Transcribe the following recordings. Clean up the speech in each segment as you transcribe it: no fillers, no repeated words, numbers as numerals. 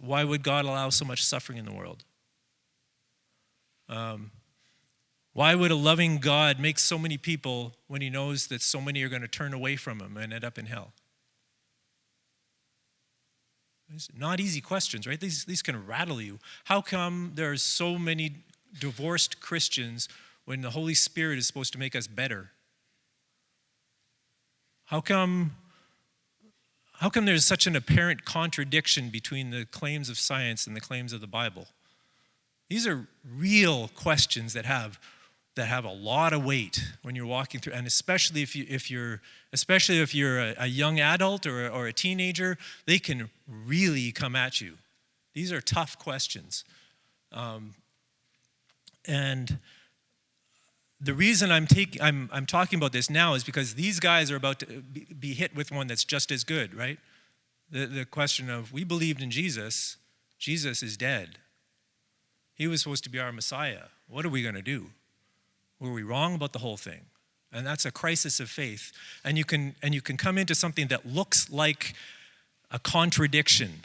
why would God allow so much suffering in the world? Why would a loving God make so many people when he knows that so many are going to turn away from him and end up in hell? These are not easy questions, right? These can rattle you. How come there are so many divorced Christians when the Holy Spirit is supposed to make us better? How come there's such an apparent contradiction between the claims of science and the claims of the Bible? These are real questions that have a lot of weight when you're walking through, and especially if you're a young adult or a teenager, they can really come at you. These are tough questions, and the reason I'm talking about this now is because these guys are about to be hit with one that's just as good, right? The question of, we believed in Jesus. Jesus is dead. He was supposed to be our Messiah. What are we going to do? Were we wrong about the whole thing? And that's a crisis of faith. And you can come into something that looks like a contradiction.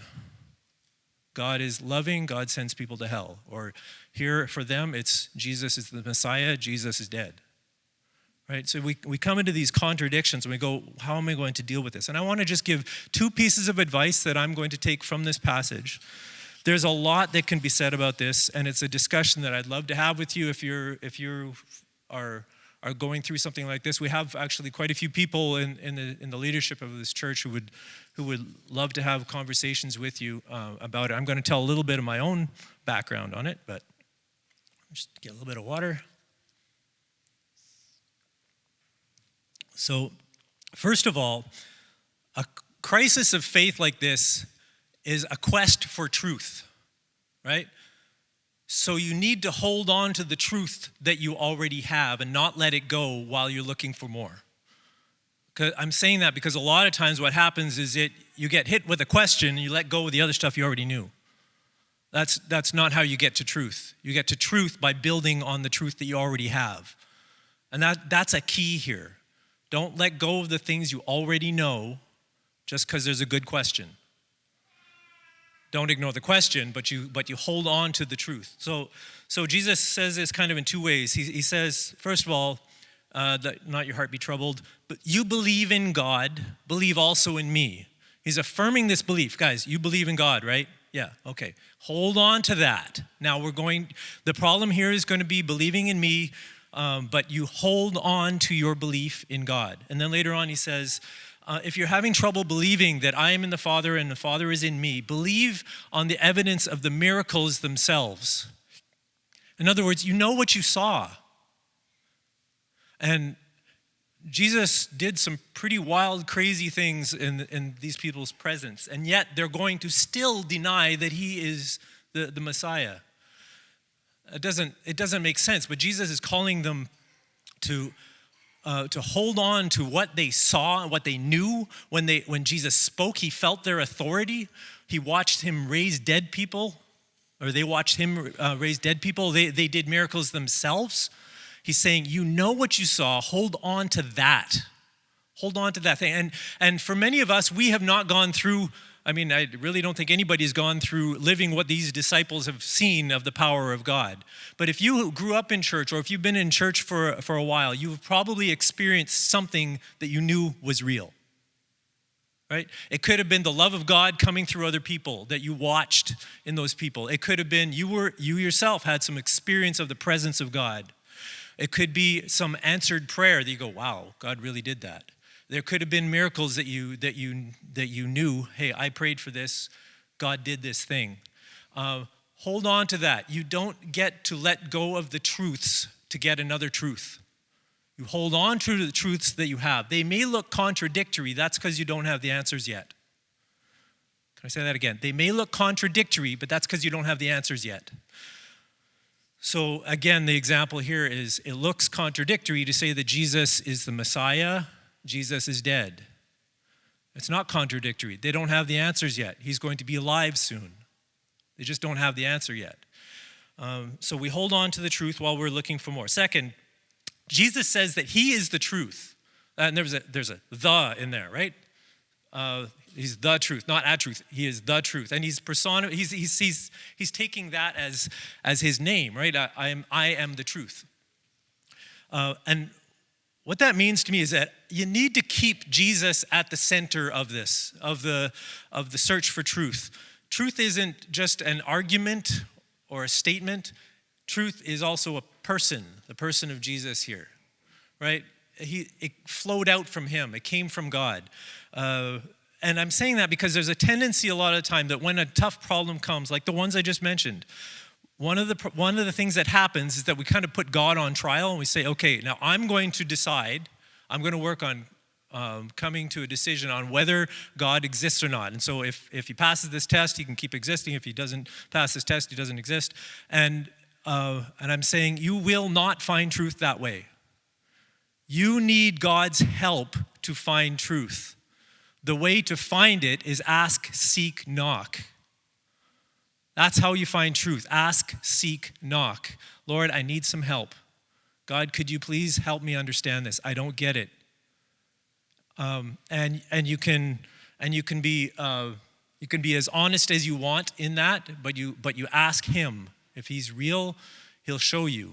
God is loving, God sends people to hell. Or here for them, it's Jesus is the Messiah, Jesus is dead. Right? So we come into these contradictions and we go, how am I going to deal with this? And I want to just give 2 pieces of advice that I'm going to take from this passage. There's a lot that can be said about this, and it's a discussion that I'd love to have with you if you are going through something like this. We have actually quite a few people in the leadership of this church who would love to have conversations with you about it. I'm going to tell a little bit of my own background on it, but just get a little bit of water. So, first of all, a crisis of faith like this is a quest for truth, right? So you need to hold on to the truth that you already have and not let it go while you're looking for more. I'm saying that because a lot of times what happens is you get hit with a question and you let go of the other stuff you already knew. That's not how you get to truth. You get to truth by building on the truth that you already have. And that's a key here. Don't let go of the things you already know just because there's a good question. Don't ignore the question, but you hold on to the truth. So Jesus says this kind of in 2 ways. He says, first of all, that not your heart be troubled, but you believe in God, believe also in me. He's affirming this belief. Guys, you believe in God, right? Yeah, okay. Hold on to that. Now the problem here is going to be believing in me, but you hold on to your belief in God. And then later on he says, if you're having trouble believing that I am in the Father and the Father is in me, believe on the evidence of the miracles themselves. In other words, you know what you saw. And Jesus did some pretty wild, crazy things in these people's presence, and yet they're going to still deny that he is the Messiah. It doesn't make sense, but Jesus is calling them to hold on to what they saw and what they knew. When Jesus spoke, he felt their authority. He watched him raise dead people, or they watched him raise dead people. They did miracles themselves. He's saying, you know what you saw, hold on to that. Hold on to that thing. And for many of us, we have not gone through, I really don't think anybody's gone through living what these disciples have seen of the power of God. But if you grew up in church, or if you've been in church for a while, you've probably experienced something that you knew was real, right? It could have been the love of God coming through other people that you watched in those people. It could have been you yourself had some experience of the presence of God. It could be some answered prayer that you go, wow, God really did that. There could have been miracles that you knew, hey, I prayed for this, God did this thing. Hold on to that. You don't get to let go of the truths to get another truth. You hold on to the truths that you have. They may look contradictory. That's because you don't have the answers yet. Can I say that again? They may look contradictory, but that's because you don't have the answers yet. So again, the example here is it looks contradictory to say that Jesus is the Messiah, Jesus is dead. It's not contradictory. They don't have the answers yet. He's going to be alive soon. They just don't have the answer yet. So we hold on to the truth while we're looking for more. Second, Jesus says that he is the truth. And there's a the in there, right? He's the truth, not a truth. He is the truth, and he's taking that as his name, right? I am the truth. And what that means to me is that you need to keep Jesus at the center of this, of the search for truth. Truth isn't just an argument or a statement. Truth is also a person, the person of Jesus here, right? It flowed out from him. It came from God. And I'm saying that because there's a tendency a lot of the time that when a tough problem comes, like the ones I just mentioned, one of the things that happens is that we kind of put God on trial and we say, okay, now I'm going to decide, I'm going to work on coming to a decision on whether God exists or not. And so if he passes this test, he can keep existing. If he doesn't pass this test, he doesn't exist. And I'm saying you will not find truth that way. You need God's help to find truth. The way to find it is ask, seek, knock. That's how you find truth. Ask, seek, knock. Lord, I need some help. God, could you please help me understand this? I don't get it. And you can be as honest as you want in that, but you ask him. If he's real, he'll show you.